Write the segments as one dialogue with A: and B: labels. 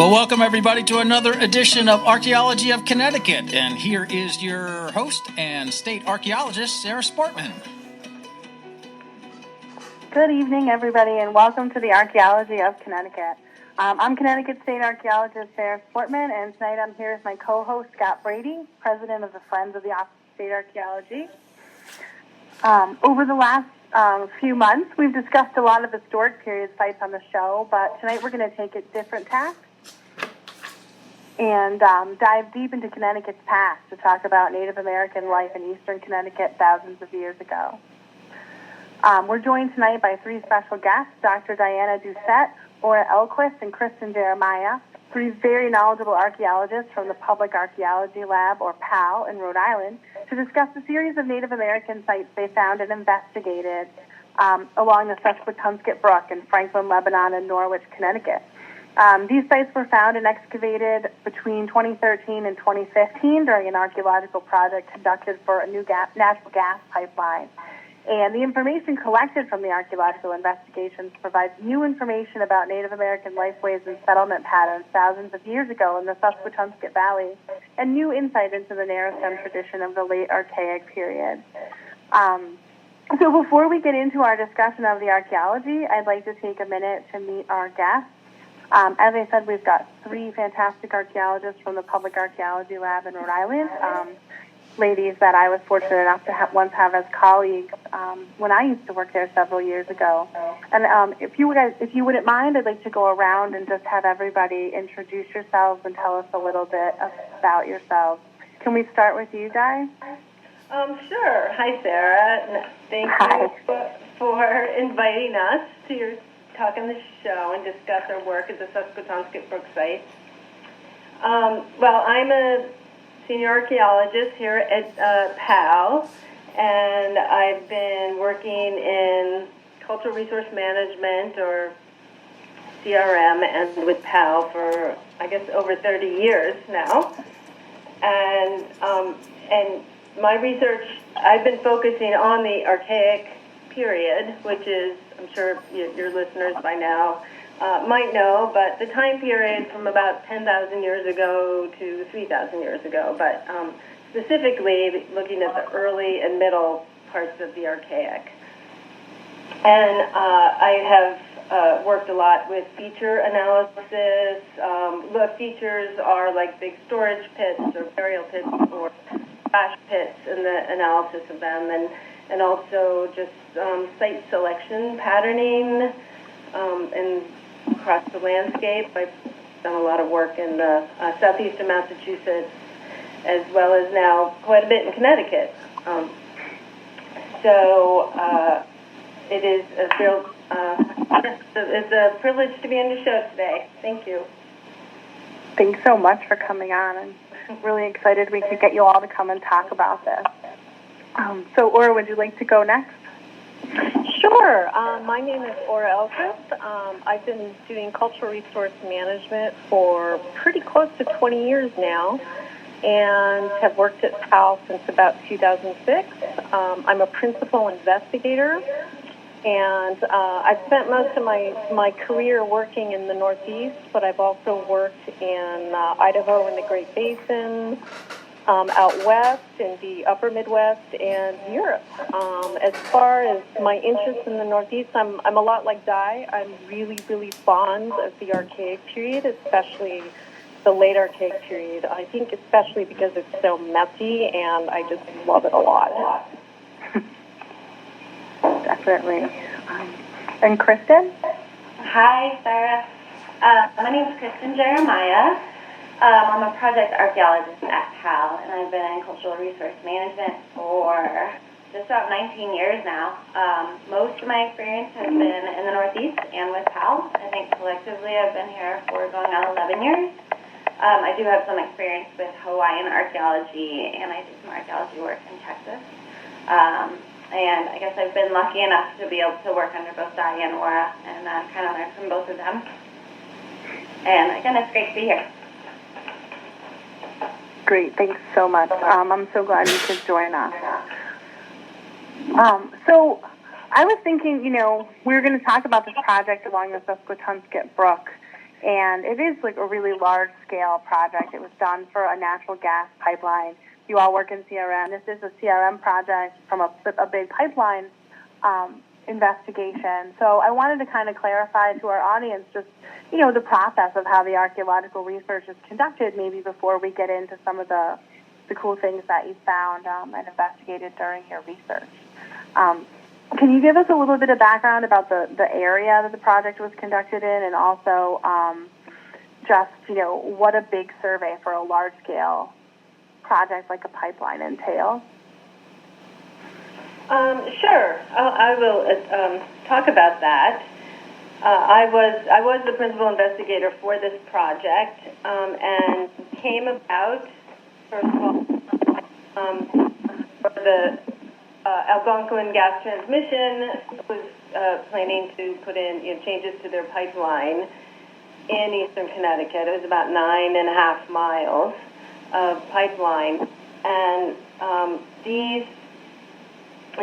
A: Well, welcome everybody to another edition of Archaeology of Connecticut. And here is your host and state archaeologist, Sarah Sportman.
B: Good evening, everybody, and welcome to the Archaeology of Connecticut. I'm Connecticut State Archaeologist Sarah Sportman, and tonight I'm here with my co-host, Scott Brady, president of the Friends of the Office of State Archaeology. Over the last few months, we've discussed a lot of historic period sites on the show, but tonight we're going to take a different tack and dive deep into Connecticut's past to talk about Native American life in eastern Connecticut thousands of years ago. We're joined tonight by three special guests, Dr. Dianna Doucette, Elquist, and Kristen Jeremiah, three very knowledgeable archaeologists from the Public Archaeology Lab, or PAL, in Rhode Island, to discuss a series of Native American sites they found and investigated along the Susquetonsqut Brook in Franklin, Lebanon, and Norwich, Connecticut. These sites were found and excavated between 2013 and 2015 during an archaeological project conducted for a new natural gas pipeline. And the information collected from the archaeological investigations provides new information about Native American lifeways and settlement patterns thousands of years ago in the Susquetonsqut Valley, and new insight into the narrow stem tradition of the late Archaic period. So before we get into our discussion of the archaeology, I'd like to take a minute to meet our guests. As I said, we've got three fantastic archaeologists from the Public Archaeology Lab in Rhode Island, ladies that I was fortunate enough to once have as colleagues when I used to work there several years ago. And if you wouldn't mind, I'd like to go around and just have everybody introduce yourselves and tell us a little bit about yourselves. Can we start with you guys?
C: Sure. Hi, Sarah. Thank you for inviting us to your talk on the show and discuss our work at the Susquetonsqut Brook site. Well, I'm a senior archaeologist here at PAL, and I've been working in cultural resource management, or CRM, and with PAL for, I guess, over 30 years now. And my research, I've been focusing on the Archaic period, which is, I'm sure your listeners by now might know, but the time period from about 10,000 years ago to 3,000 years ago, but specifically looking at the early and middle parts of the Archaic. And I have worked a lot with feature analysis. The features are like big storage pits or burial pits or trash pits, and the analysis of them, and also just site selection, patterning, and across the landscape. I've done a lot of work in the southeastern Massachusetts, as well as now quite a bit in Connecticut. So it is a real, it's a privilege to be on your show today. Thank you.
B: Thanks so much for coming on. I'm really excited we could get you all to come and talk about this. So, Ora, would you like to go next?
D: Sure. My name is Elquist. I've been doing cultural resource management for pretty close to 20 years now, and have worked at PAL since about 2006. I'm a principal investigator, and I've spent most of my career working in the Northeast, but I've also worked in Idaho in the Great Basin, out west in the upper Midwest, and Europe. As far as my interest in the Northeast, I'm a lot like Di. I'm really, really fond of the Archaic period, especially the late Archaic period. I think especially because it's so messy, and I just love it a lot.
B: Definitely. And Kristen?
E: Hi, Sarah. My name is Kristen Jeremiah. I'm a project archaeologist at PAL, and I've been in cultural resource management for just about 19 years now. Most of my experience has been in the Northeast and with PAL. I think collectively I've been here for going on 11 years. I do have some experience with Hawaiian archaeology, and I do some archaeology work in Texas. And I guess I've been lucky enough to be able to work under both Di and Ora, and kind of learn from both of them. And again, it's great to be here.
B: Great, thanks so much. I'm so glad you could join us. So I was thinking, we were going to talk about this project along the Susquetonsqut Brook. And it is like a really large-scale project. It was done for a natural gas pipeline. You all work in CRM. This is a CRM project from a big pipeline investigation. So I wanted to kind of clarify to our audience just, the process of how the archaeological research is conducted, maybe before we get into some of the cool things that you found and investigated during your research. Can you give us a little bit of background about the area that the project was conducted in, and also just, what a big survey for a large-scale project like a pipeline entails?
C: Sure. I will talk about that. I was the principal investigator for this project, and came about, first of all, for the Algonquin gas transmission was planning to put in changes to their pipeline in eastern Connecticut. It was about 9.5 miles of pipeline, and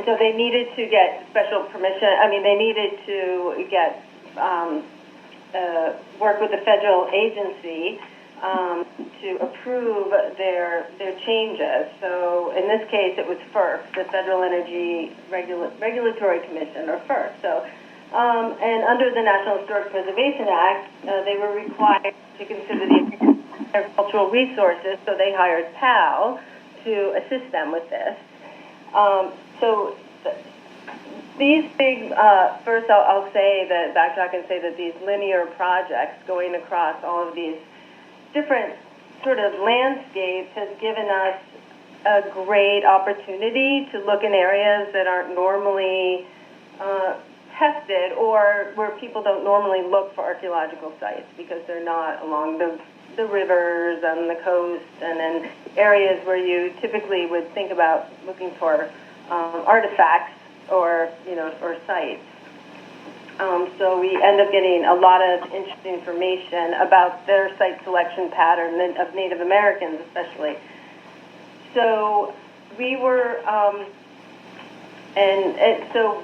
C: so they needed to get special permission. I mean, they needed to get work with the federal agency to approve their changes. So in this case, it was FERC, the Federal Energy Regulatory Commission, or FERC. So, and under the National Historic Preservation Act, they were required to consider the agricultural resources, so they hired PAL to assist them with this. These big, first I'll say that, backtrack and say that these linear projects going across all of these different sort of landscapes has given us a great opportunity to look in areas that aren't normally tested, or where people don't normally look for archaeological sites because they're not along the rivers and the coast and in areas where you typically would think about looking for artifacts or sites. So we end up getting a lot of interesting information about their site selection pattern of Native Americans especially. So we were, and so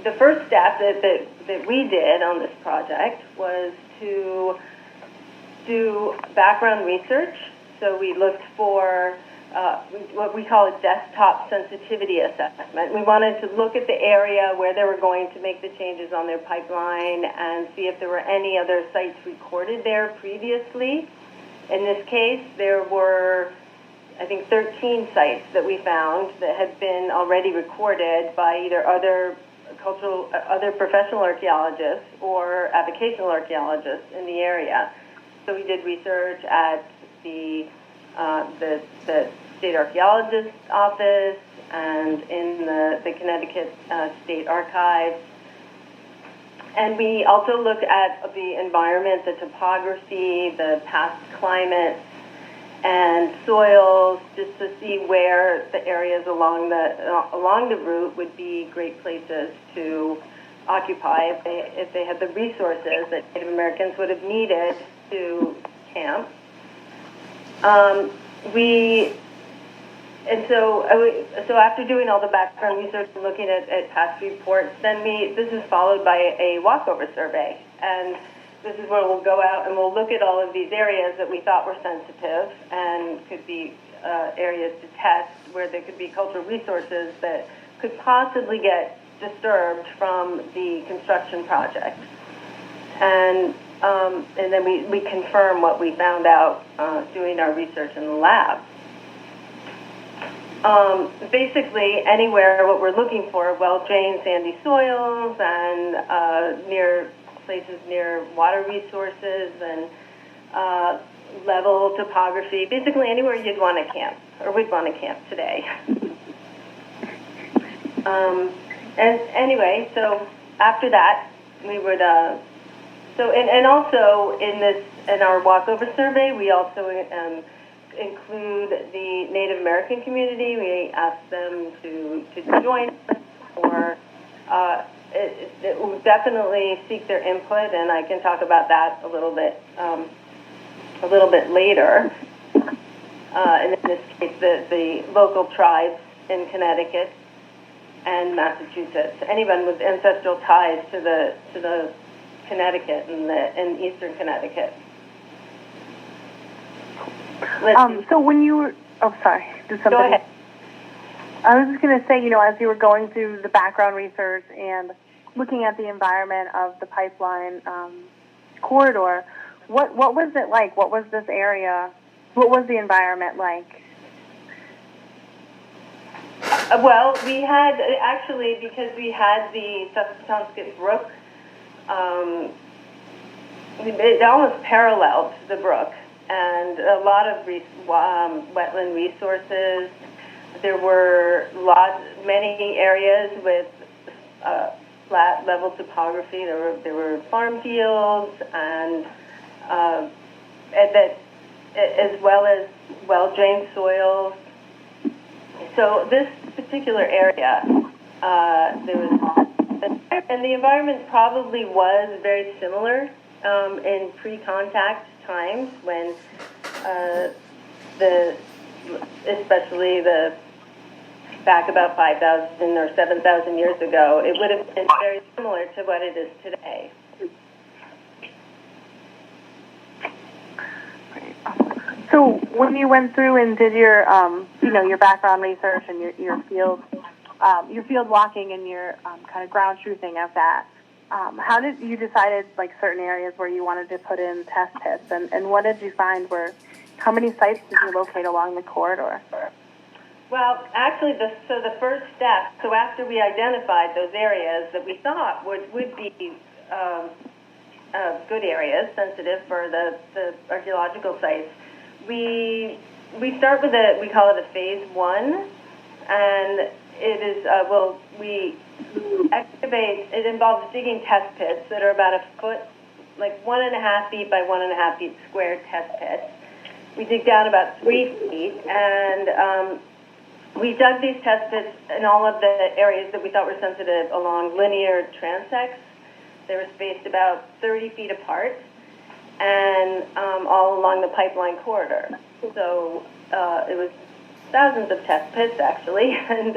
C: the first step that we did on this project was to do background research. So we looked for what we call a desktop sensitivity assessment. We wanted to look at the area where they were going to make the changes on their pipeline and see if there were any other sites recorded there previously. In this case, there were, I think, 13 sites that we found that had been already recorded by either other professional archaeologists or avocational archaeologists in the area. So we did research at the State Archaeologist's Office and in the Connecticut State Archives. And we also looked at the environment, the topography, the past climates, and soils, just to see where the areas along the route would be great places to occupy if they had the resources that Native Americans would have needed to camp. So after doing all the background research and looking at past reports, then this is followed by a walkover survey, and this is where we'll go out and we'll look at all of these areas that we thought were sensitive and could be areas to test where there could be cultural resources that could possibly get disturbed from the construction project. And then we confirm what we found out doing our research in the lab. Basically, anywhere what we're looking for, well-drained sandy soils and near places near water resources and level topography, basically anywhere you'd want to camp, or we'd want to camp today. And anyway, so after that, we would, and also in our walkover survey, we also include the Native American community. We ask them to join us, or it will definitely seek their input, and I can talk about that a little bit later. And in this case, the local tribes in Connecticut and Massachusetts, anyone with ancestral ties to the Connecticut in eastern Connecticut.
B: So when you were, sorry, did something?
C: Go ahead.
B: I was just going to say, as you were going through the background research and looking at the environment of the pipeline corridor, what was it like? What was this area? What was the environment like?
C: Well, we had, actually, because we had the Susquetonsqut Brook, it almost paralleled the brook, and a lot of wetland resources. There were many areas with flat level topography. There were farm fields and that, as well as well-drained soils. So this particular area, and the environment probably was very similar in pre-contact times when especially back about 5,000 or 7,000 years ago, it would have been very similar to what it is today.
B: So when you went through and did your, your background research and your field walking and your kind of ground truthing of that, how did you decide certain areas where you wanted to put in test pits, and what did you find? How many sites did you locate along the corridor?
C: Well, actually, the first step, so after we identified those areas that we thought would be good areas, sensitive for the archaeological sites, we start with we call it a phase 1, and it is, we excavate, it involves digging test pits that are about a foot, 1.5 feet by 1.5 feet square test pits. We dig down about 3 feet, and we dug these test pits in all of the areas that we thought were sensitive along linear transects. They were spaced about 30 feet apart, and all along the pipeline corridor. So it was thousands of test pits, actually, and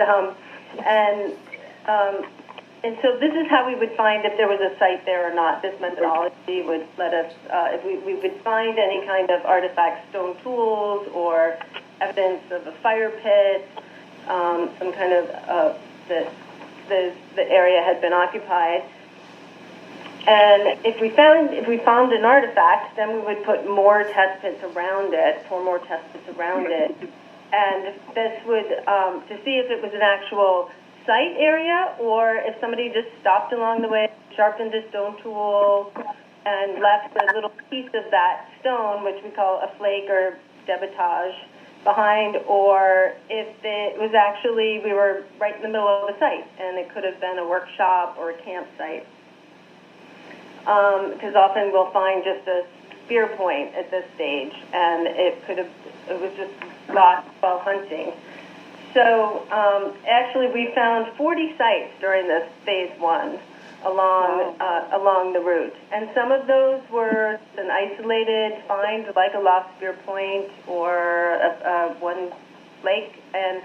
C: so this is how we would find if there was a site there or not. This methodology would let us, if we would find any kind of artifact, stone tools, or evidence of a fire pit, some kind of that the area had been occupied. And if we found an artifact, then we would put more test pits around it, 4 more test pits around it, and this would to see if it was an actual site area or if somebody just stopped along the way, sharpened a stone tool, and left a little piece of that stone, which we call a flake or debitage, behind, or if it was actually, we were right in the middle of the site, and it could have been a workshop or a campsite. Because often we'll find just a spear point at this stage, and it was just lost while hunting. So actually we found 40 sites during this phase 1 along the route. And some of those were an isolated find, like a lost spear point or one lake, and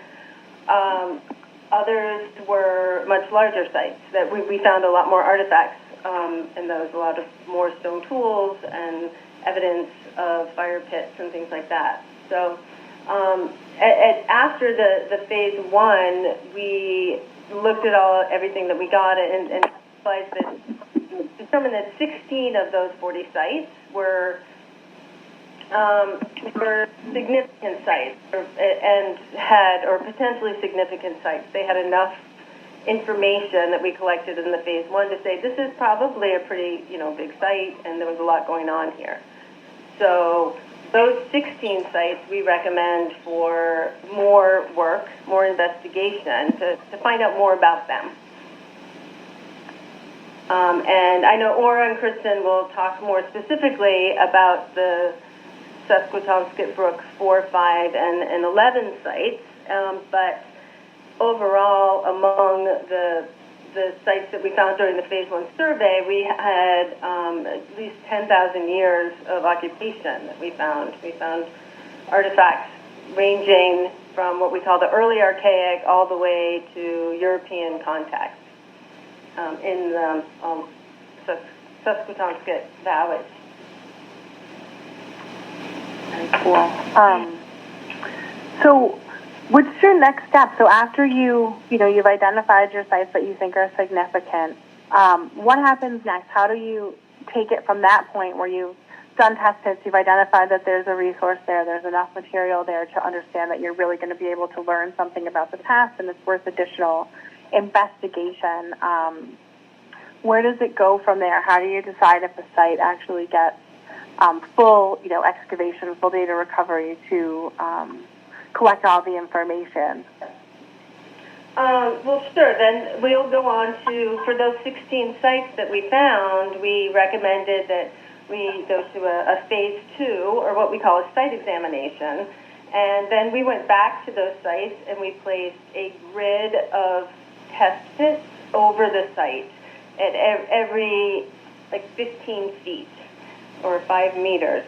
C: others were much larger sites that we found a lot more artifacts in those, a lot of more stone tools and evidence of fire pits and things like that. So after the phase 1, we looked at everything that we got and determined that 16 of those 40 sites were significant sites or potentially significant sites. They had enough information that we collected in the phase 1 to say this is probably a pretty big site, and there was a lot going on here. So those 16 sites we recommend for more work, more investigation to find out more about them. And I know Ora and Kristen will talk more specifically about the Susquetonsqut Brook 4, 5, and 11 sites, but overall, among the sites that we found during the phase 1 survey, we had at least 10,000 years of occupation that we found. We found artifacts ranging from what we call the early archaic all the way to European contact in Susquetonsqut Valley.
B: Very cool. So what's your next step? So after you've identified your sites that you think are significant, what happens next? How do you take it from that point where you've done test pits, you've identified that there's a resource there, there's enough material there to understand that you're really going to be able to learn something about the past and it's worth additional investigation. Where does it go from there? How do you decide if a site actually gets full, excavation, full data recovery to collect all the information?
C: Well, sure. Then we'll go on to, for those 16 sites that we found, we recommended that we go to a phase 2, or what we call a site examination. And then we went back to those sites and we placed a grid of test pits over the site at every 15 feet or 5 meters.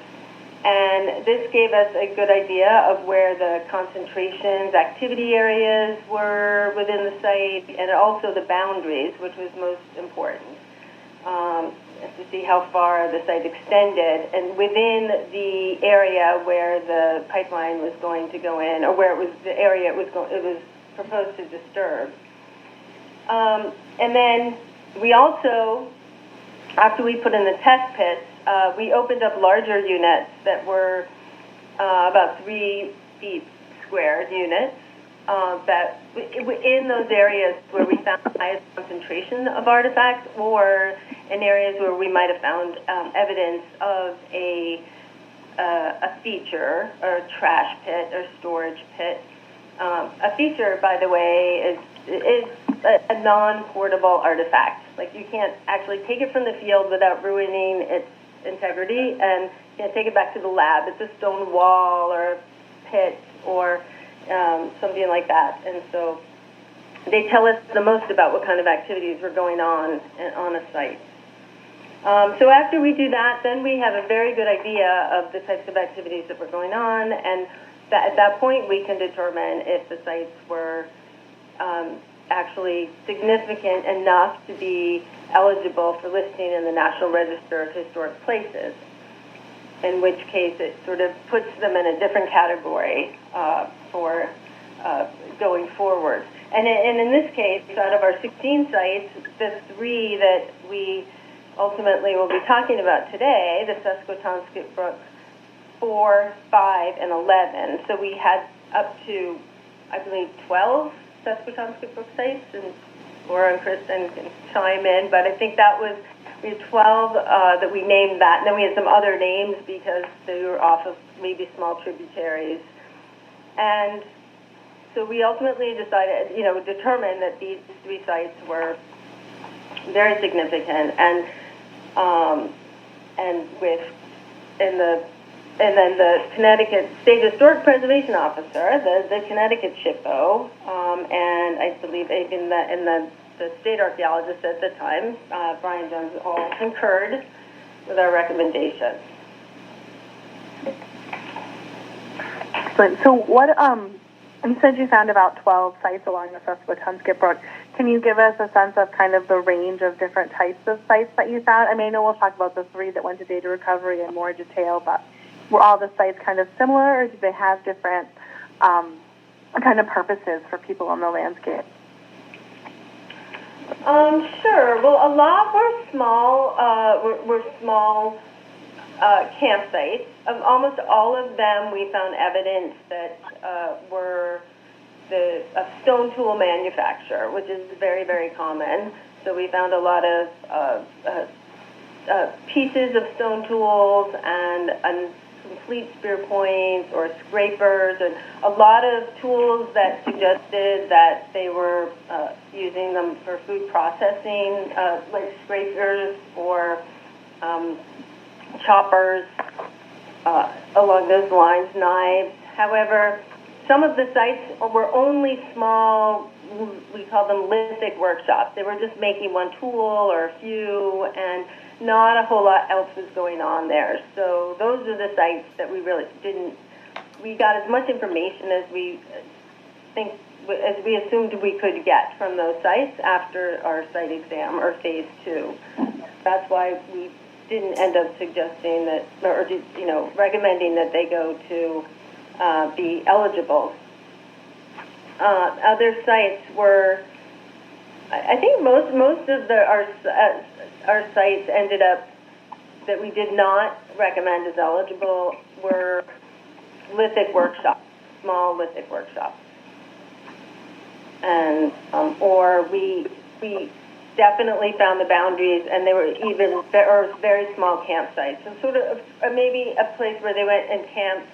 C: And this gave us a good idea of where the concentrations, activity areas were within the site, and also the boundaries, which was most important, to see how far the site extended, and within the area where the pipeline was going to go in, or where it was the area it was proposed to disturb. And then we also, after we put in the test pits, we opened up larger units that were about 3 feet squared units that in those areas where we found the highest concentration of artifacts, or in areas where we might have found evidence of a feature or a trash pit or storage pit. A feature, by the way, is a non-portable artifact. Like, you can't actually take it from the field without ruining its integrity, and you can't take it back to the lab. It's a stone wall or pit or something like that. And so they tell us the most about what kind of activities were going on a site. So after we do that, then we have a very good idea of the types of activities that were going on, and at that point we can determine if the sites were actually significant enough to be eligible for listing in the National Register of Historic Places, in which case it sort of puts them in a different category for going forward. And in this case, out of our 16 sites, the 3 that we ultimately will be talking about today, the Susquetonsqut Brook 4, 5, and 11. So we had up to, I believe, 12 Susquetonsqut Brook sites, and Laura and Kristen can chime in, but I think we had 12 that we named that, and then we had some other names because they were off of maybe small tributaries. And so we ultimately determined that these 3 sites were very significant, and then the Connecticut State Historic Preservation Officer, the Connecticut SHPO, and I believe even the state archaeologist at the time, Brian Jones, all concurred with our recommendation.
B: Excellent. So what, you said you found about 12 sites along the Susquetonsqut Brook. Can you give us a sense of kind of the range of different types of sites that you found? I mean, I know we'll talk about the 3 that went to data recovery in more detail, but were all the sites kind of similar, or did they have different kind of purposes for people on the landscape?
C: Sure. Well, a lot were small campsites. Almost all of them, we found evidence that were a stone tool manufacture, which is very, very common. So we found a lot of pieces of stone tools and complete spear points or scrapers, and a lot of tools that suggested that they were using them for food processing, like scrapers or choppers, along those lines, knives. However, some of the sites were only small, we call them lithic workshops. They were just making one tool or a few, and not a whole lot else was going on there. So those are the sites that we really we got as much information as we think as we assumed we could get from those sites after our site exam or phase 2. That's why we didn't end up suggesting that, or recommending that they go to be eligible. Other sites were, I think most of our sites ended up that we did not recommend as eligible were lithic workshops, small lithic workshops, and or we definitely found the boundaries, and they were even very small campsites, and sort of maybe a place where they went and camped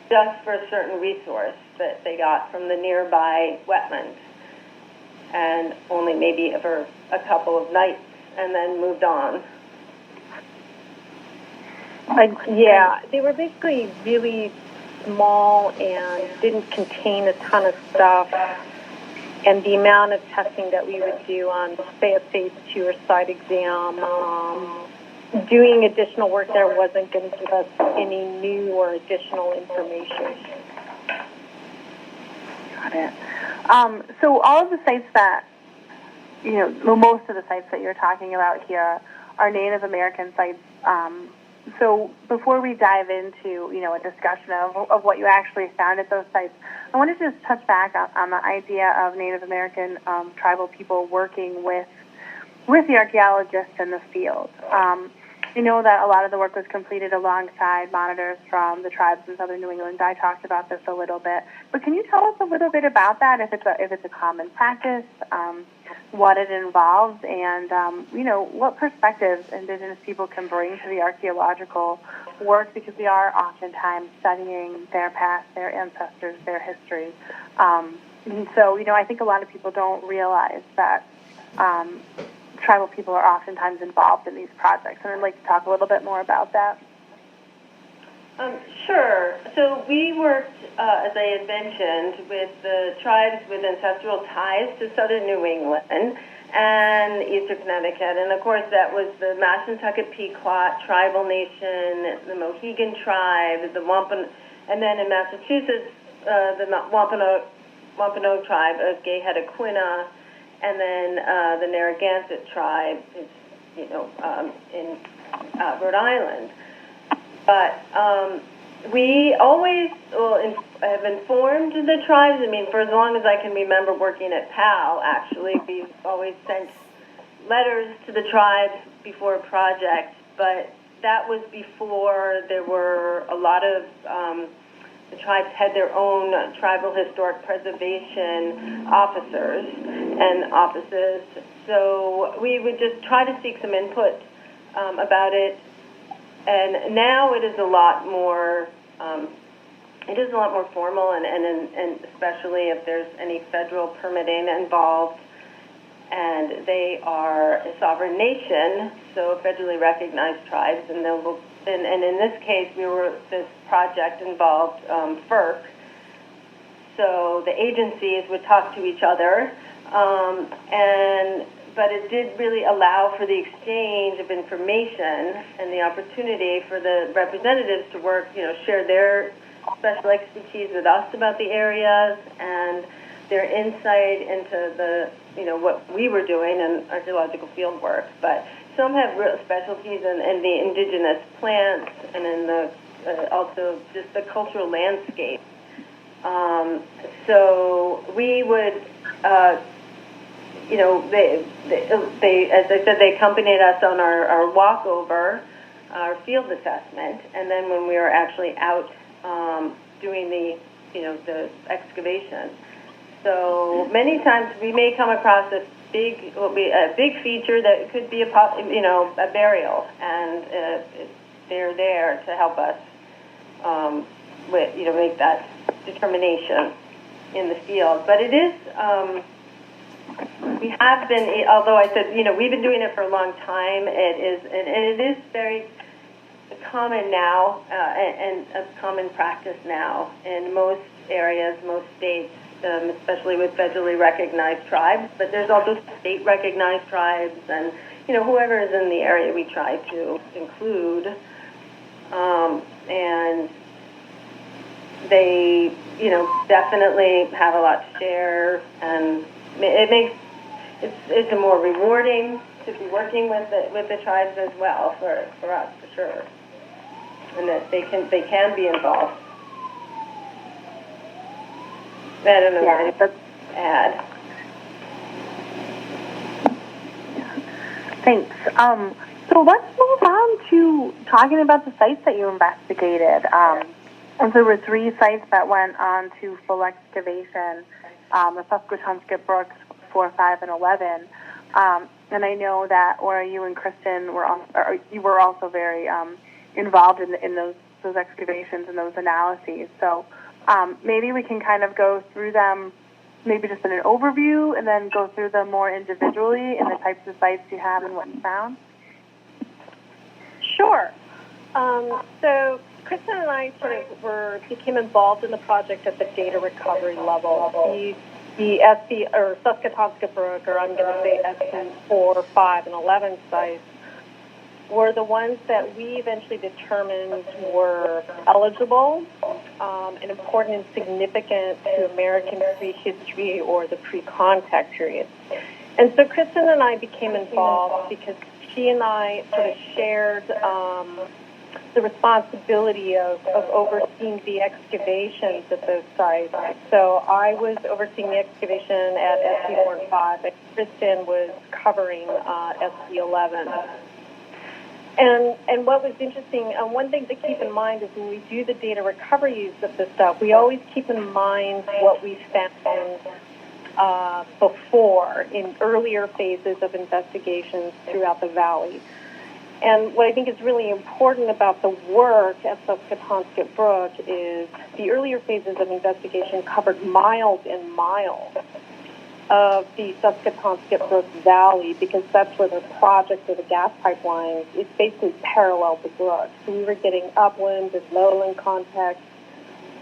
C: just for a certain resource that they got from the nearby wetland, and only maybe for a couple of nights, and then moved on.
D: Yeah, they were basically really small and didn't contain a ton of stuff. And the amount of testing that we would do on, say, a phase 2 or site exam, doing additional work there wasn't going to give us any new or additional information.
B: Got it. So all of the sites that, most of the sites that you're talking about here are Native American sites. So before we dive into, a discussion of what you actually found at those sites, I wanted to just touch back on the idea of Native American tribal people working with the archaeologists in the field. I know that a lot of the work was completed alongside monitors from the tribes in southern New England. I talked about this a little bit, but can you tell us a little bit about that? If it's a common practice, what it involves, and what perspectives Indigenous people can bring to the archaeological work, because we are oftentimes studying their past, their ancestors, their history. And so, I think a lot of people don't realize that tribal people are oftentimes involved in these projects, and I'd like to talk a little bit more about that.
C: Sure. So we worked, as I had mentioned, with the tribes with ancestral ties to southern New England and eastern Connecticut. And, of course, that was the Mashantucket Pequot tribal nation, the Mohegan tribe, the Wampanoag, and then in Massachusetts, the Wampanoag tribe of Gayheadaquina, and then the Narragansett tribe is, in Rhode Island. But we always have informed the tribes. I mean, for as long as I can remember working at PAL, actually, we've always sent letters to the tribes before a project. But that was before there were a lot of the tribes had their own tribal historic preservation officers and offices. So we would just try to seek some input about it. And now it is a lot more. It is a lot more formal, and especially if there's any federal permitting involved, and they are a sovereign nation, so federally recognized tribes, and in this case, this project involved FERC, so the agencies would talk to each other, but it did really allow for the exchange of information and the opportunity for the representatives to work, share their special expertise with us about the areas and their insight into the, what we were doing in archaeological field work. But some have real specialties in the indigenous plants and in the also just the cultural landscape. So we would. They, as I said, they accompanied us on our walkover, our field assessment, and then when we were actually out doing the excavation. So many times we may come across a big feature that could be a burial, and they're there to help us make that determination in the field. But it is. We have been, although I said, we've been doing it for a long time. It is very common now, and a common practice now in most areas, most states, especially with federally recognized tribes. But there's also state-recognized tribes, and whoever is in the area, we try to include. And they, definitely have a lot to share, and it's more rewarding to be working with the tribes as well for us, for sure, and that they can be involved. I don't know what to add.
B: Thanks. So let's move on to talking about the sites that you investigated. And there were 3 sites that went on to full excavation, the Susquetonsqut Brooks 4, 5, and 11. And I know that, you and Kristen you were also very involved in those excavations and those analyses. So maybe we can kind of go through them, maybe just in an overview, and then go through them more individually and the types of sites you have and what you found.
D: Sure. So Kristen and I became involved in the project at the data recovery level. The SB, or Susquetonsqut Brook, or I'm going to say SB 4, 5, and 11 sites, were the ones that we eventually determined were eligible and important and significant to American prehistory or the pre-contact period. And so Kristen and I became involved because she and I sort of shared the responsibility of overseeing the excavations at those sites. So I was overseeing the excavation at SB 4 and 5, and Kristen was covering SB 11. And what was interesting, one thing to keep in mind is when we do the data recovery use of this stuff, we always keep in mind what we found before in earlier phases of investigations throughout the valley. And what I think is really important about the work at Susquetonsqut Brook is the earlier phases of investigation covered miles and miles of the Susquetonsqut Brook Valley, because that's where the project of the gas pipeline is basically parallel the brook. So we were getting upland and lowland contacts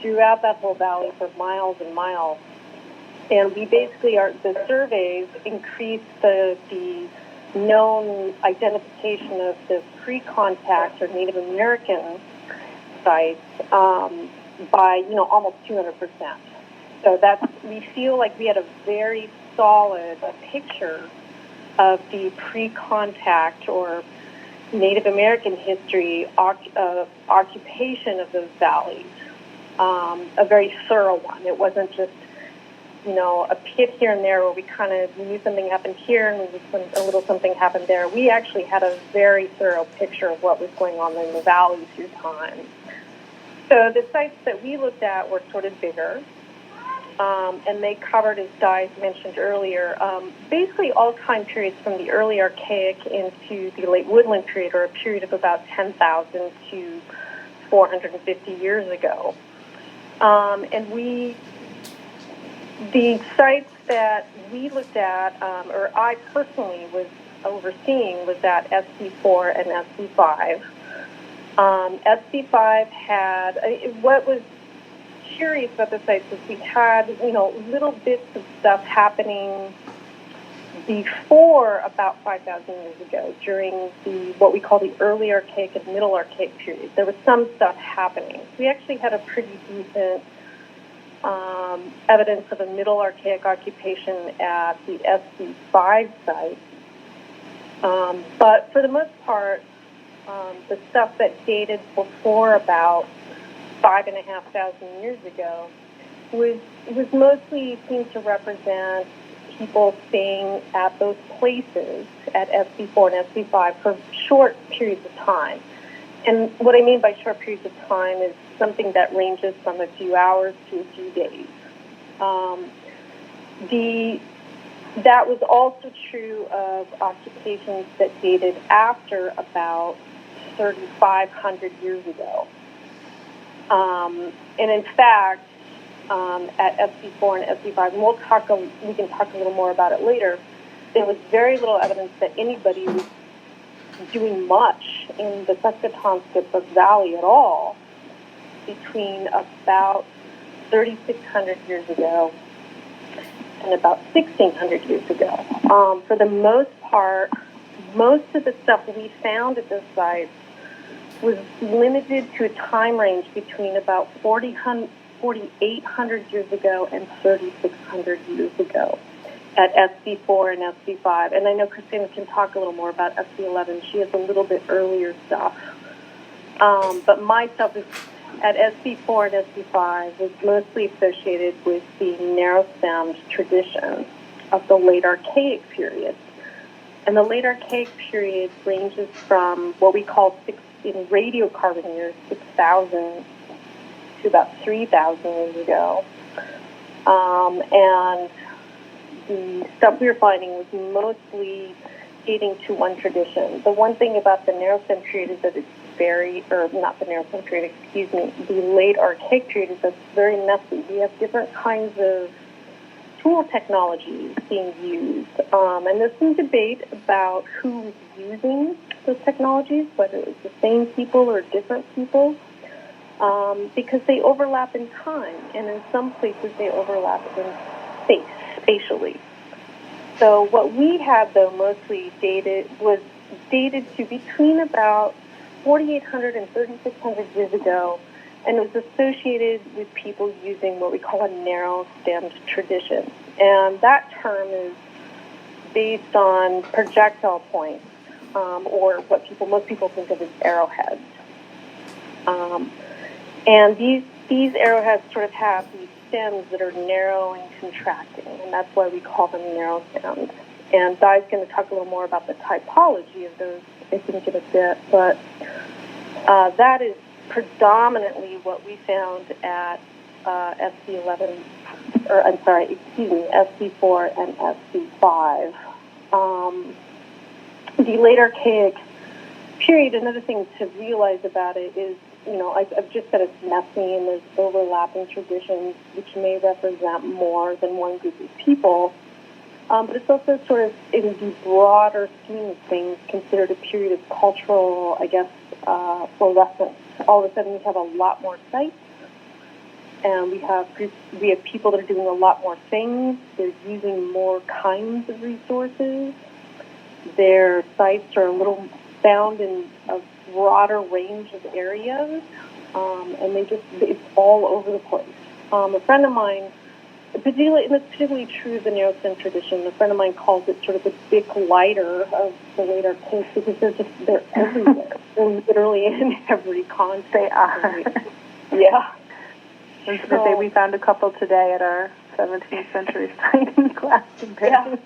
D: throughout that whole valley for miles and miles. And we basically the surveys increased the known identification of the pre-contact or Native American sites by almost 200%. So we feel like we had a very solid picture of the pre-contact or Native American history occupation of those valleys, a very thorough one. It wasn't just a pit here and there where we kind of knew something happened here and a little something happened there. We actually had a very thorough picture of what was going on in the valley through time. So the sites that we looked at were sort of bigger, and they covered, as Di mentioned earlier, basically all time periods from the early Archaic into the late Woodland period, or a period of about 10,000 to 450 years ago. The sites that we looked at, or I personally was overseeing, was at SB4 and SB5. SB5 had, what was curious about the sites is we had, little bits of stuff happening before about 5,000 years ago during what we call the early Archaic and middle Archaic period. There was some stuff happening. We actually had a pretty decent evidence of a middle Archaic occupation at the SB5 site. But for the most part, the stuff that dated before about 5,500 years ago was mostly seemed to represent people staying at those places at SB4 and SB5 for short periods of time. And what I mean by short periods of time is something that ranges from a few hours to a few days. That was also true of occupations that dated after about 3,500 years ago. And in fact, at SB4 and SB5, and we can talk a little more about it later, there was very little evidence that anybody was doing much in the Susquetonsqut Brook Valley at all between about 3,600 years ago and about 1,600 years ago. For the most part, most of the stuff we found at this site was limited to a time range between about 4,400 4,800 years ago and 3,600 years ago at SB4 and SB5. And I know Kristen can talk a little more about SB11. She has a little bit earlier stuff. But my stuff is at SB4 and SB5 was mostly associated with the narrow-stemmed tradition of the late Archaic period. And the late Archaic period ranges from what we call in radiocarbon years, 6,000 to about 3,000 years ago. And the stuff we were finding was mostly dating to one tradition. The one thing about the narrow-stem period is that it's not the narrow-stem period, excuse me, the late Archaic period is that's very messy. We have different kinds of tool technologies being used. And there's some debate about who's using those technologies, whether it's the same people or different people, because they overlap in time, and in some places they overlap in space, spatially. So what we had, though, mostly was dated to between about 4,800 and 3,600 years ago, and it was associated with people using what we call a narrow-stemmed tradition. And that term is based on projectile points, or what most people think of as arrowheads. And these arrowheads sort of have these stems that are narrow and contracting, and that's why we call them narrow-stemmed. And Di's going to talk a little more about the typology of those, I think, in a bit, but that is predominantly what we found at SB11, or I'm sorry, excuse me, SB4 and SB5. The late Archaic period, another thing to realize about it is, I've just said it's messy and there's overlapping traditions which may represent more than one group of people. But it's also sort of, in the broader scheme of things, considered a period of cultural, fluorescence. All of a sudden we have a lot more sites, and we have people that are doing a lot more things. They're using more kinds of resources. Their sites are found in a broader range of areas, and it's all over the place. A friend of mine, and it's particularly true of the narrow-stem tradition, a friend of mine calls it sort of the big lighter of the late Archaic, because they're everywhere. They're literally in every context. They are. Yeah.
B: I was going to say, we found a couple today at our 17th century site in Glastonbury.
D: Yeah.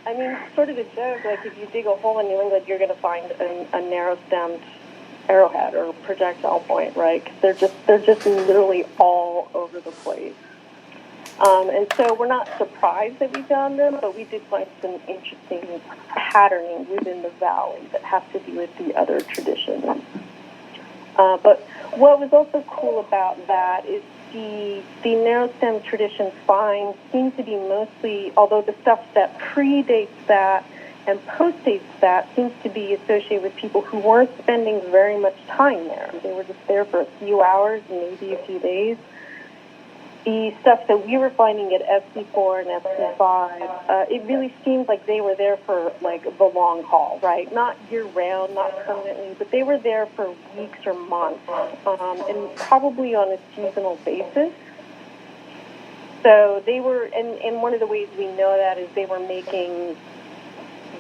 D: I mean, it's sort of a joke. Like, if you dig a hole in New England, you're going to find a narrow-stemmed arrowhead or projectile point, right? 'Cause they're just literally all over the place. And so we're not surprised that we found them, but we did find some interesting patterning within the valley that has to do with the other traditions. But what was also cool about that is the narrow-stem tradition finds seem to be mostly, although the stuff that predates that and postdates that seems to be associated with people who weren't spending very much time there. They were just there for a few hours, maybe a few days. The stuff that we were finding at SB4 and SB5, it really seemed like they were there for, the long haul, right? Not year-round, not permanently, but they were there for weeks or months, and probably on a seasonal basis. So they were, and one of the ways we know that is they were making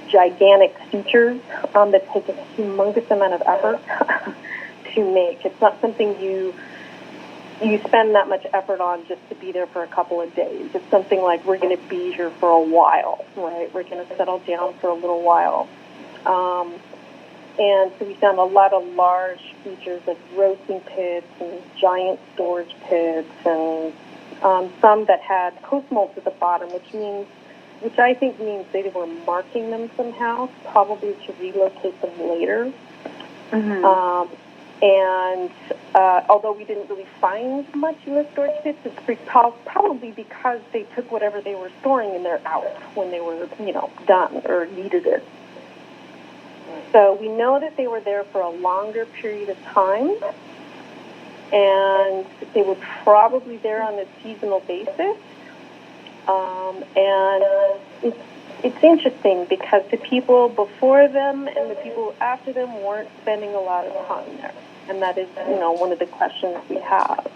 D: gigantic sutures that take a humongous amount of effort to make. It's not something you spend that much effort on just to be there for a couple of days. It's something like, we're going to be here for a while, right? We're going to settle down for a little while. And so we found a lot of large features like roasting pits and giant storage pits, and some that had coast molds at the bottom, which I think means they were marking them somehow, probably to relocate them later. Mm-hmm. And although we didn't really find much in the storage pits, it's probably because they took whatever they were storing in there out when they were, done or needed it. So we know that they were there for a longer period of time, and they were probably there on a seasonal basis. And it's interesting because the people before them and the people after them weren't spending a lot of time there. And that is, one of the questions we have.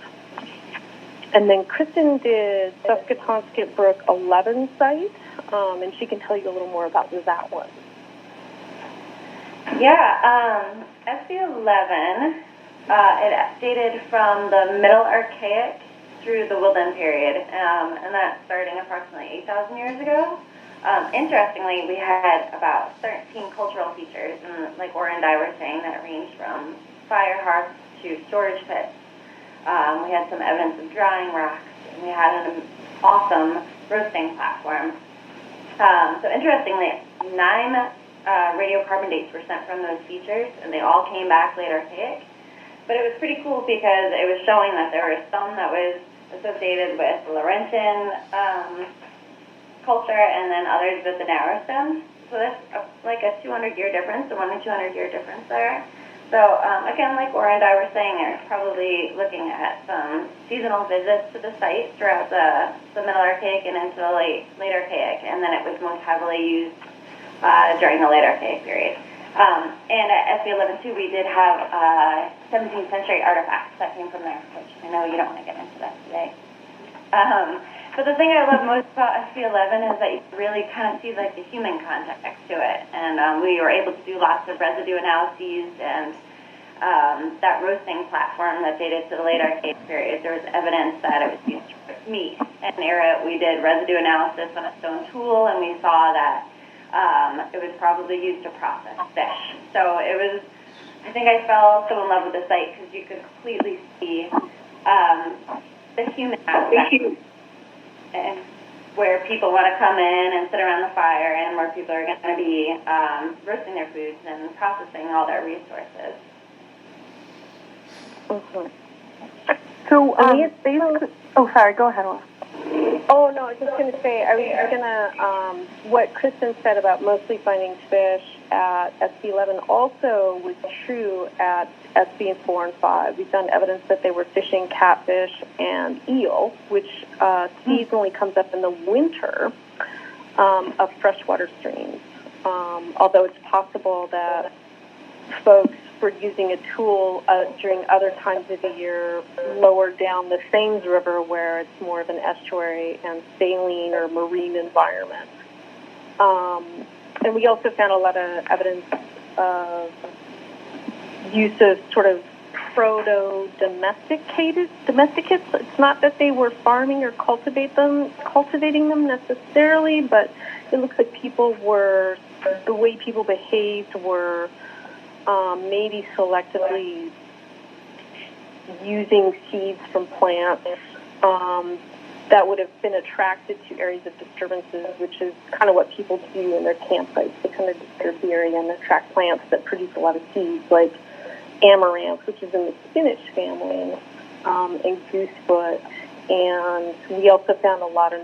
D: And then Kristen did Susquetonsqut Brook 11 site, and she can tell you a little more about that one.
E: Yeah, SB11, it dated from the Middle Archaic through the Woodland period, and that's starting approximately 8,000 years ago. Interestingly, we had about 13 cultural features, and like Ora and I were saying, that ranged from fire hearths to storage pits. We had some evidence of drying rocks, and we had an awesome roasting platform. So interestingly, 9 radiocarbon dates were sent from those features, and they all came back late Archaic. But it was pretty cool because it was showing that there was some that was associated with Laurentian culture, and then others with the narrow stones. So that's like a 200-year difference, a 1 to 200-year difference there. So again, like Ora and I were saying, they're probably looking at some seasonal visits to the site throughout the Middle Archaic and into the late Archaic, and then it was most heavily used during the late Archaic period. And at SB11 too, we did have 17th century artifacts that came from there, which I know you don't want to get into that today. But the thing I love most about SB11 is that you really kind of see like the human context to it, and we were able to do lots of residue analyses, and that roasting platform that dated to the late Archaic period, there was evidence that it was used to roast meat. And we did residue analysis on a stone tool, and we saw that it was probably used to process fish. So it was, I think I fell so in love with the site because you could completely see the human aspect, and where people want to come in and sit around the fire, and where people are going to be roasting their foods and processing all their resources.
D: Mm-hmm.
B: So, sorry, go ahead, Laura.
D: Oh, no, I was just going to say, I was going to, what Kristen said about mostly finding fish at SB11 also was true at SB 4 and 5. We found evidence that they were fishing catfish and eel, which seasonally comes up in the winter of freshwater streams. Although it's possible that folks were using a tool during other times of the year lower down the Thames River, where it's more of an estuary and saline or marine environment. And we also found a lot of evidence of use of sort of proto-domesticates. It's not that they were farming or cultivating them necessarily, but it looks like the way people behaved were maybe selectively using seeds from plants that would have been attracted to areas of disturbances, which is kind of what people do in their campsites. They kind of disturb the area and attract plants that produce a lot of seeds, like amaranth, which is in the spinach family, and goosefoot. And we also found a lot of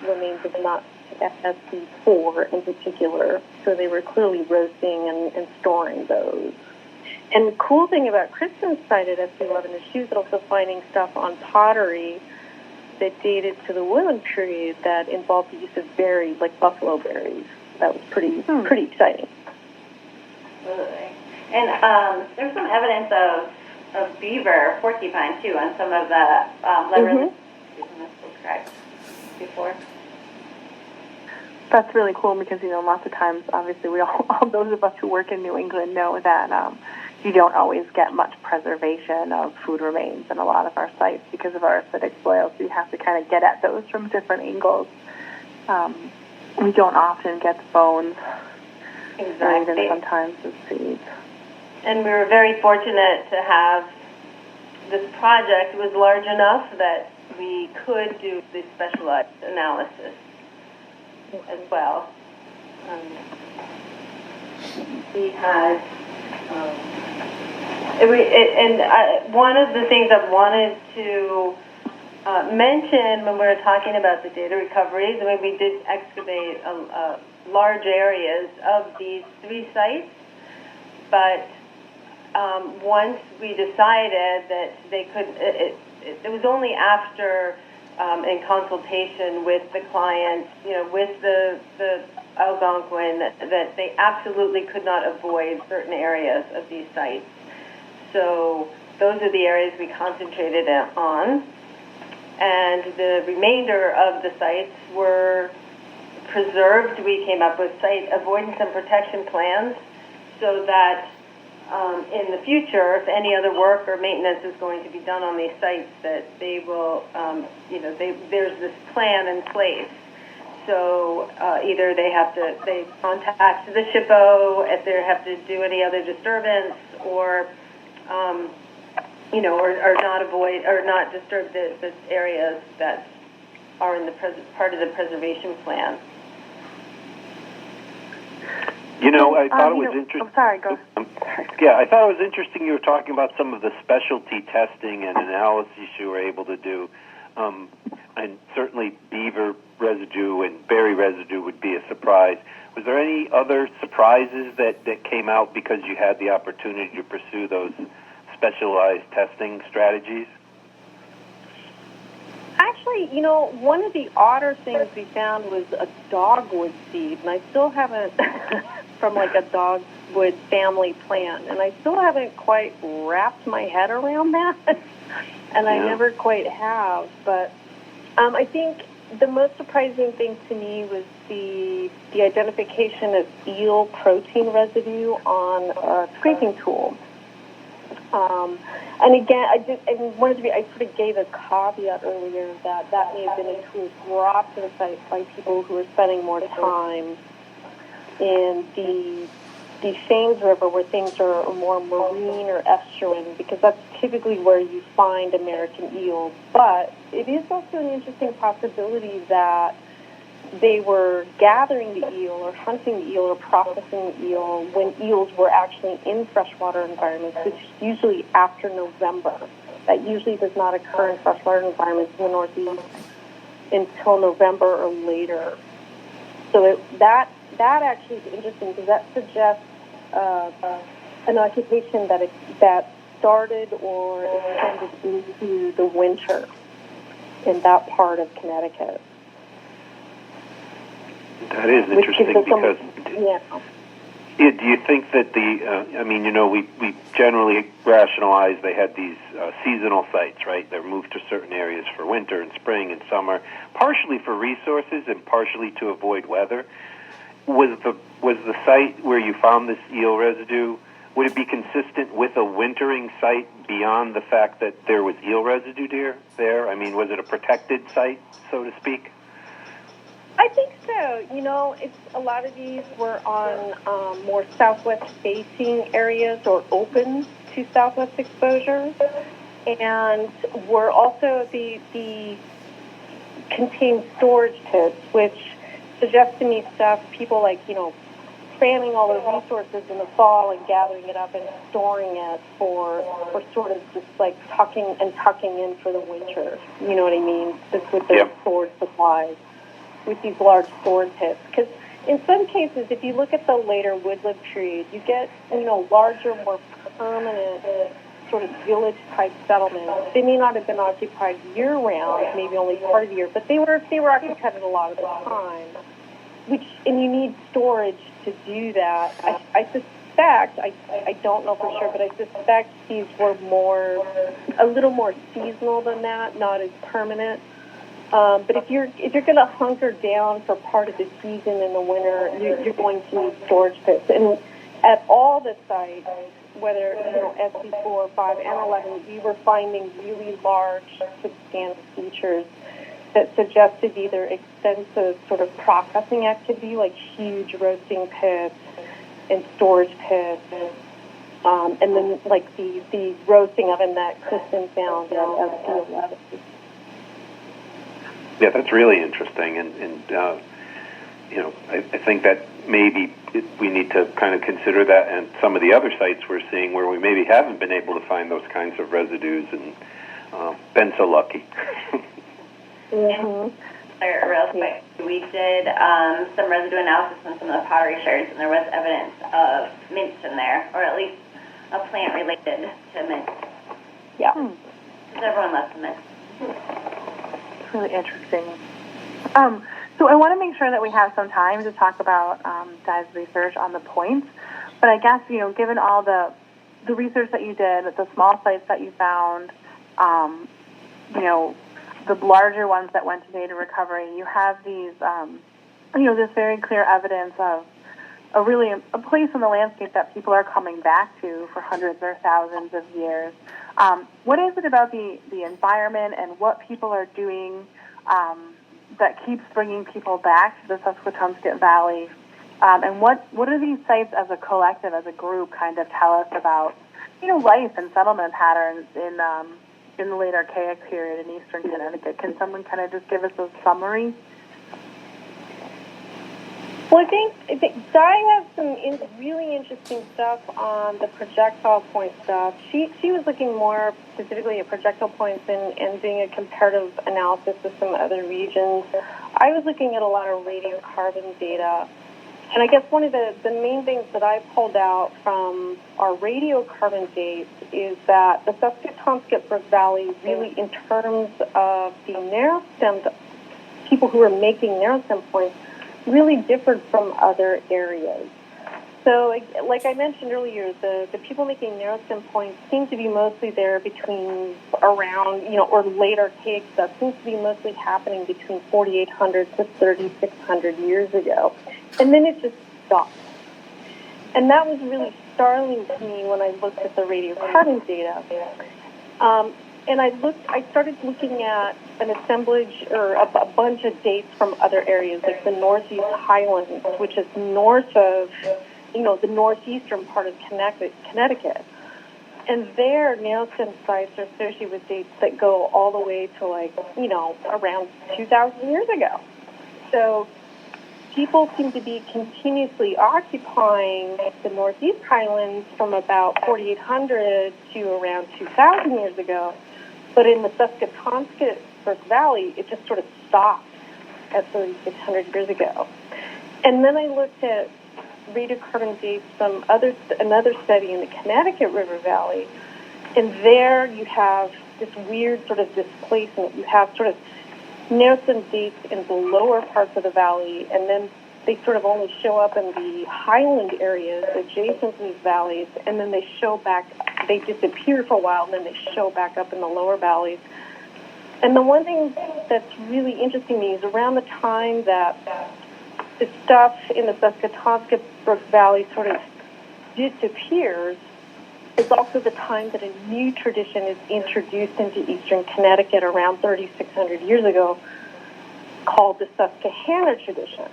D: remains of nuts at SB4 in particular. So they were clearly roasting and storing those. And the cool thing about Kristen's site at SB11 is she was also finding stuff on pottery that dated to the Woodland period that involved the use of berries, like buffalo berries. That was pretty exciting.
E: Absolutely. And there's some evidence of beaver, porcupine, too, on some of the lever described before.
B: That's really cool because, lots of times, obviously, we all those of us who work in New England know that you don't always get much preservation of food remains in a lot of our sites because of our acidic soils. So you have to kind of get at those from different angles. We don't often get the bones, or even sometimes the seeds.
C: And we were very fortunate to have this project was large enough that we could do the specialized analysis as well. We had, one of the things I wanted to mention when we were talking about the data recoveries, we did excavate large areas of these 3 sites, but once we decided that they could, it was only after in consultation with the client, with the Algonquin, that they absolutely could not avoid certain areas of these sites. So those are the areas we concentrated on. and the remainder of the sites were preserved. We came up with site avoidance and protection plans so that in the future, if any other work or maintenance is going to be done on these sites, that they will, there's this plan in place. So either they contact the SHPO if they have to do any other disturbance, or or not disturb the areas that are in the part of the preservation plan.
F: I thought it was interesting.
B: Oh, sorry, go.
F: Yeah, I thought it was interesting you were talking about some of the specialty testing and analysis you were able to do. And certainly beaver residue and berry residue would be a surprise. Was there any other surprises that came out because you had the opportunity to pursue those specialized testing strategies?
D: Actually, one of the odder things we found was a dogwood seed, and I still haven't, from like a dogwood family plant, and I still haven't quite wrapped my head around that, and I never quite have. But I think the most surprising thing to me was the identification of eel protein residue on a scraping tool. And again, I sort of gave a caveat earlier that may have been a tool brought to the site by people who were spending more time in the Shanes River, where things are more marine or estuarine, because that's typically where you find American eels. But it is also an interesting possibility that they were gathering the eel or hunting the eel or processing the eel when eels were actually in freshwater environments, which is usually after November. That usually does not occur in freshwater environments in the Northeast until November or later. So that actually is interesting, because that suggests an occupation that started or extended into the winter in that part of Connecticut.
F: That is interesting because. Yeah, do you think that we generally rationalize they had these seasonal sites, right? They're moved to certain areas for winter and spring and summer, partially for resources and partially to avoid weather. Was the site where you found this eel residue, would it be consistent with a wintering site beyond the fact that there was eel residue there? I mean, was it a protected site, so to speak?
D: I think so. It's a lot of these were on more southwest-facing areas or open to southwest exposure, and were also the contained storage pits, which suggests to me stuff people cramming all the resources in the fall and gathering it up and storing it for sort of just like tucking in for the winter. You know what I mean? Just with the stored supplies, with these large storage pits. Because in some cases, if you look at the later woodland period, you get larger, more permanent sort of village-type settlements. They may not have been occupied year-round, maybe only part of the year, but they were occupied a lot of the time. And you need storage to do that. I suspect, I don't know for sure, but I suspect these were a little more seasonal than that, not as permanent. But if you're going to hunker down for part of the season in the winter, you're going to need storage pits. And at all the sites, whether SC4, 5, and 11, we were finding really large, substantial features that suggested either extensive sort of processing activity, like huge roasting pits and storage pits, and then like the roasting oven that Kristen found at SC11.
F: Yeah, that's really interesting, and I think that maybe we need to kind of consider that, and some of the other sites we're seeing where we maybe haven't been able to find those kinds of residues, and been so lucky.
E: Mm-hmm. Real quick, we did some residue analysis on some of the pottery shards, and there was evidence of mint in there, or at least a plant related to mint.
D: Yeah.
E: Because everyone loves mint.
B: It's really interesting. So I want to make sure that we have some time to talk about Di's research on the points. But I guess, given all the research that you did, the small sites that you found, the larger ones that went to data recovery, you have these, this very clear evidence of a place in the landscape that people are coming back to for hundreds or thousands of years. What is it about the environment and what people are doing that keeps bringing people back to the Susquetonsqut Valley? And what do these sites as a collective, as a group, kind of tell us about, life and settlement patterns in the late Archaic period in eastern Connecticut? Can someone kind of just give us a summary?
D: Well, I think Di has some really interesting stuff on the projectile point stuff. She was looking more specifically at projectile points and doing a comparative analysis with some other regions. I was looking at a lot of radiocarbon data. And I guess one of the main things that I pulled out from our radiocarbon dates is that the Susquetonsqut Brook Valley, really in terms of the narrow-stemmed people who were making narrow-stem points, really differed from other areas. So, like I mentioned earlier, the people making narrow-stem points seem to be mostly there between around, or late Archaic stuff seems to be mostly happening between 4,800 to 3,600 years ago. And then it just stopped. And that was really startling to me when I looked at the radiocarbon data. And I started looking at an assemblage or a bunch of dates from other areas, like the Northeast Highlands, which is north of, the northeastern part of Connecticut. And their narrow-stem sites are associated with dates that go all the way to around 2,000 years ago. So people seem to be continuously occupying the Northeast Highlands from about 4,800 to around 2,000 years ago. But in the Susquetonsqut Brook Valley, it just sort of stopped at 3,600 years ago. And then I looked at radiocarbon dates from another study in the Connecticut River Valley, and there you have this weird sort of displacement. You have sort of narrow-stem dates in the lower parts of the valley, and then they sort of only show up in the highland areas adjacent to these valleys, and then they disappear for a while, and then they show back up in the lower valleys. And the one thing that's really interesting to me is around the time that the stuff in the Susquetonsqut Brook Valley sort of disappears, it's also the time that a new tradition is introduced into eastern Connecticut around 3,600 years ago called the Susquehanna tradition.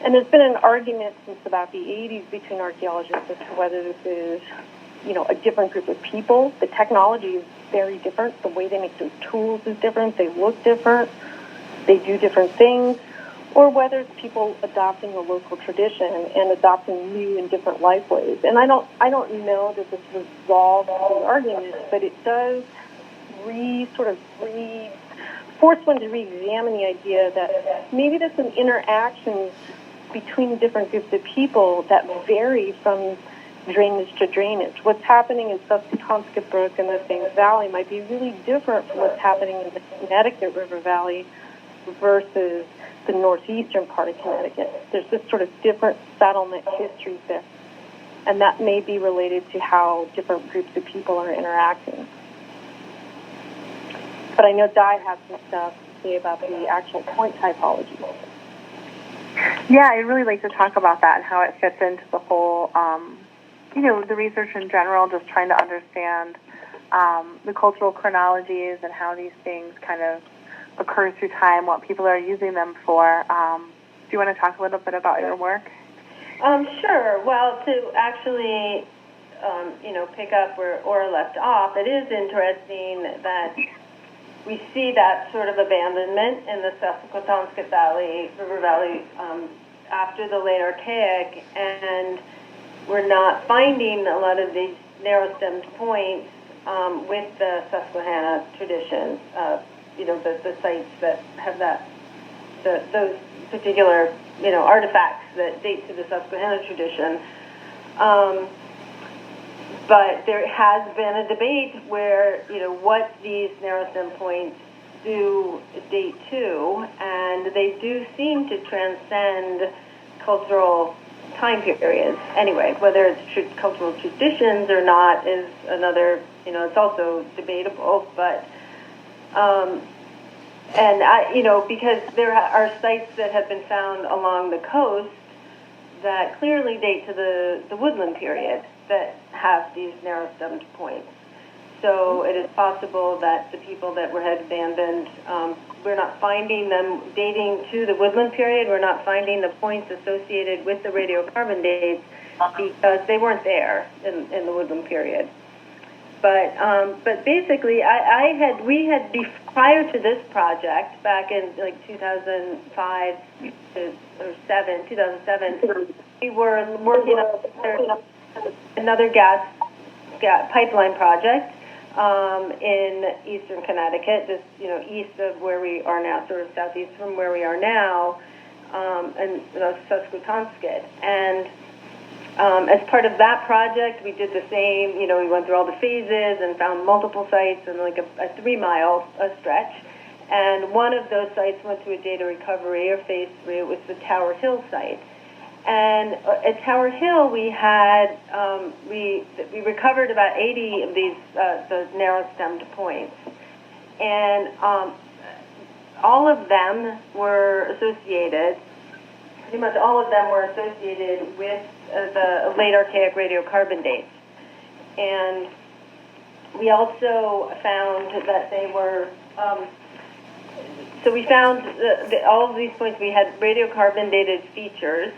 D: And there's been an argument since about the 80s between archaeologists as to whether this is, a different group of people. The technology is very different. The way they make those tools is different. They look different. They do different things. Or whether it's people adopting a local tradition and adopting new and different life ways. And I don't know that this resolves the argument, but it does force one to re-examine the idea that maybe there's some interactions between different groups of people that vary from drainage to drainage. What's happening in Susquetonsqut Brook and the Thames Valley might be really different from what's happening in the Connecticut River Valley versus the northeastern part of Connecticut. There's this sort of different settlement histories there, and that may be related to how different groups of people are interacting. But I know Di has some stuff to say about the actual point typology.
B: Yeah, I'd really like to talk about that and how it fits into the whole, the research in general, just trying to understand the cultural chronologies and how these things kind of occur through time, what people are using them for. Do you want to talk a little bit about your work?
C: Sure. Well, to actually, pick up where Ora left off, it is interesting that we see that sort of abandonment in the Susquetonsqut Valley, River Valley, after the late Archaic, and we're not finding a lot of these narrow-stemmed points with the Susquehanna tradition. The sites that have those particular, artifacts that date to the Susquehanna tradition. But there has been a debate where, what these narrow-stem points do date to, and they do seem to transcend cultural time periods. Anyway, whether it's cultural traditions or not is another, it's also debatable, but because there are sites that have been found along the coast that clearly date to the woodland period that have these narrow-stemmed points. So it is possible that the people that had abandoned, we're not finding them dating to the woodland period. We're not finding the points associated with the radiocarbon dates because they weren't there in the woodland period. But basically, we had prior to this project back in like 2005 or 2007, we were working on another gas pipeline project in eastern Connecticut, just east of where we are now, sort of southeast from where we are now, and Susquetonsqut. And as part of that project, we did the same. We went through all the phases and found multiple sites in like a 3-mile stretch. And one of those sites went to a data recovery, or phase 3. It was the Tower Hill site. And at Tower Hill, we had we recovered about 80 of these the narrow-stemmed points, and all of them were associated. Pretty much all of them were associated with the late archaic radiocarbon dates. And we also found that they were, so we found all of these points, we had radiocarbon dated features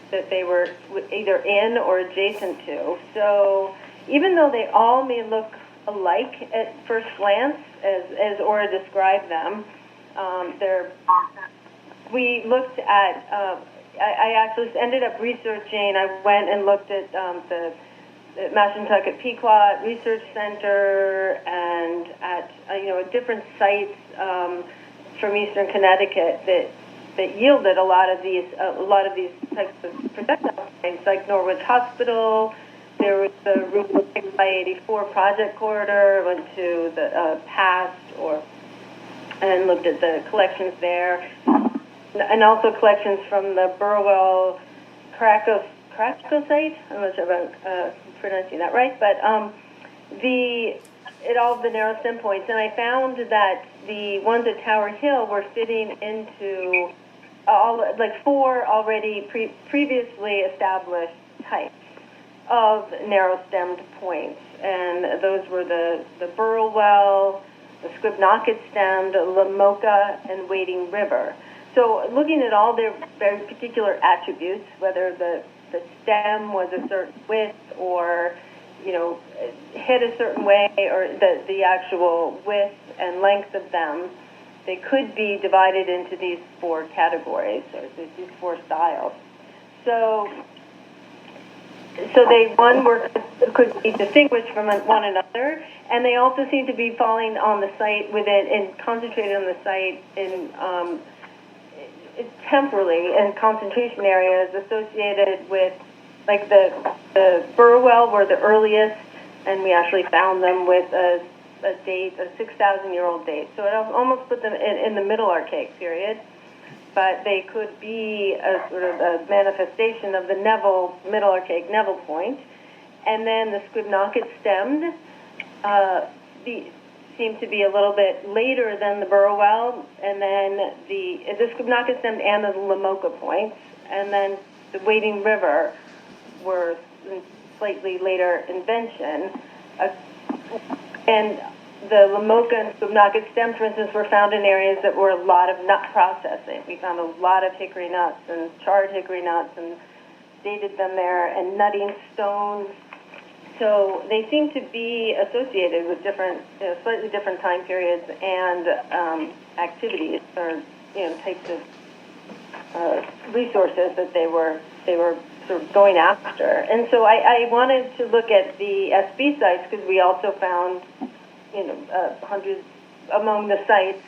C: that they were either in or adjacent to. So even though they all may look alike at first glance, as Ora described them, we looked at, I actually ended up researching. I went and looked at the Mashantucket Pequot Research Center and at different sites from eastern Connecticut that yielded a lot of these types of projectile sites, like Norwich Hospital. There was the Route 6x84 project corridor. Went to the past and looked at the collections there. And also collections from the Burwell Krakow site. I'm not sure about pronouncing that right, but all of the narrow stem points. And I found that the ones at Tower Hill were fitting into four already previously established types of narrow-stemmed points. And those were the Burwell, the Susquetonsqut-stemmed, Lamoka, and Wading River. So looking at all their very particular attributes, whether the stem was a certain width or, hit a certain way, or the actual width and length of them, they could be divided into these four categories, or these four styles. So they, could be distinguished from one another, and they also seem to be falling on the site and concentrated on the site in temporally in concentration areas associated with, like the Burwell were the earliest, and we actually found them with a 6,000-year-old date. So it almost put them in the Middle Archaic period, but they could be a sort of a manifestation of the Middle Archaic Neville point. And then the Susquetonsqut-stemmed seem to be a little bit later than the Burwell, and then the Susquetonsqut-stemmed and the Lamoka points, and then the Wading River were slightly later invention. And the Lamoka and Susquetonsqut-stem, for instance, were found in areas that were a lot of nut processing. We found a lot of hickory nuts and charred hickory nuts and dated them there, and nutting stones. So they seem to be associated with different, slightly different time periods and activities, or types of resources that they were sort of going after. And so I wanted to look at the SB sites because we also found hundreds among the sites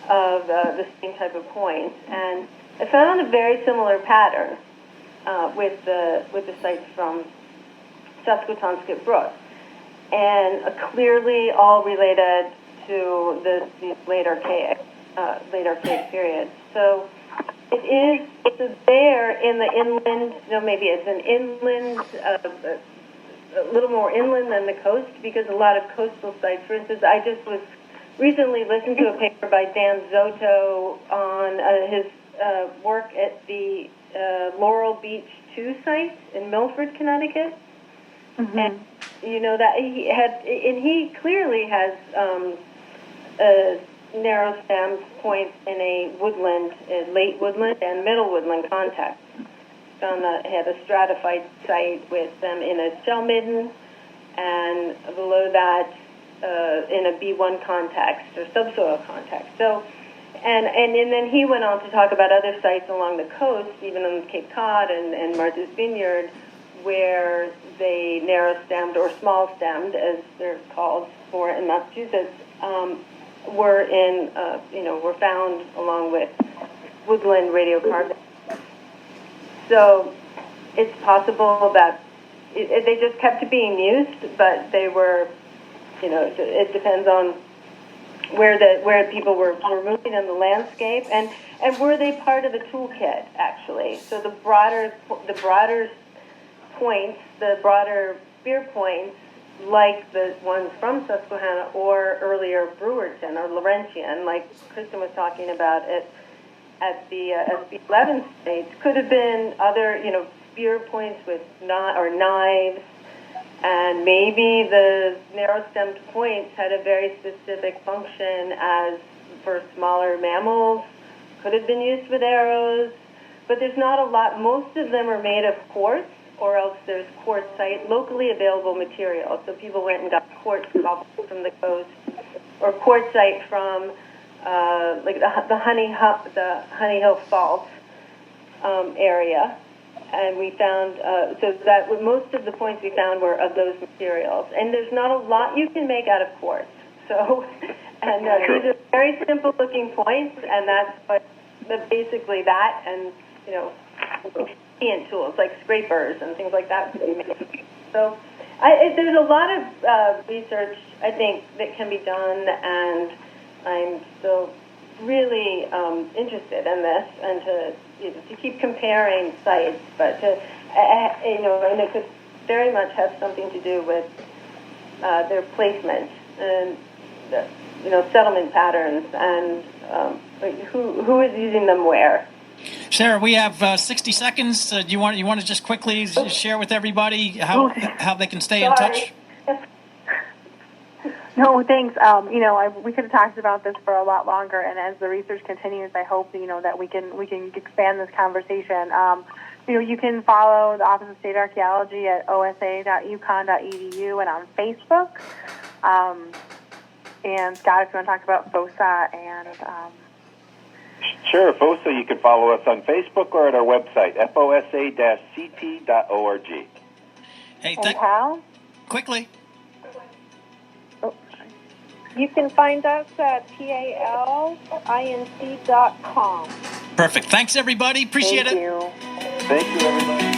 C: of the same type of points, and I found a very similar pattern with the sites from Susquetonsqut Brook, and clearly all related to these late archaic periods. So it's there in the inland. Maybe it's an inland, a little more inland than the coast, because a lot of coastal sites. For instance, I just was recently listened to a paper by Dan Zotto on his work at the Laurel Beach 2 site in Milford, Connecticut. Mm-hmm. And you know that he clearly has narrow stemmed points in a woodland, late woodland and middle woodland context. Had a stratified site with them in a shell midden, and below that in a B1 context or subsoil context. So, and then he went on to talk about other sites along the coast, even on Cape Cod and Martha's Vineyard, where they narrow-stemmed or small-stemmed, as they're called for in Massachusetts, were found along with woodland radiocarbon. So it's possible that they just kept being used, but they were, it depends on where people were moving in the landscape, and were they part of the toolkit actually? So the broader points, the broader spear points, like the ones from Susquehanna or earlier Brewerton or Laurentian, like Kristen was talking about at the SB11 states, could have been other, spear points with knives, and maybe the narrow-stemmed points had a very specific function as for smaller mammals, could have been used with arrows, but there's not a lot. Most of them are made of quartz, or else there's quartzite, locally available material. So people went and got quartz from the coast, or quartzite from the Honey Hill Fault area, and we found so that most of the points we found were of those materials. And there's not a lot you can make out of quartz. So, and these are very simple-looking points, and that's basically that, and tools like scrapers and things like that. So there's a lot of research, I think, that can be done, and I'm still really interested in this, and to keep comparing sites, but and it could very much have something to do with their placement and settlement patterns, and who is using them where.
A: Sarah, we have 60 seconds. Do you want to just quickly share with everybody how they can stay in touch?
B: No, thanks. We could have talked about this for a lot longer, and as the research continues, I hope that we can expand this conversation. You can follow the Office of State Archaeology at osa.uconn.edu and on Facebook. And Scott, if you want to talk about FOSA and
F: Sure, FOSA, you can follow us on Facebook or at our website, fosa-ct.org.
A: Hey,
B: and Pal?
A: Quickly.
B: Oh,
D: you can find us at palinc.com.
A: Perfect. Thanks, everybody. Appreciate it.
B: Thank you.
F: Thank you, everybody.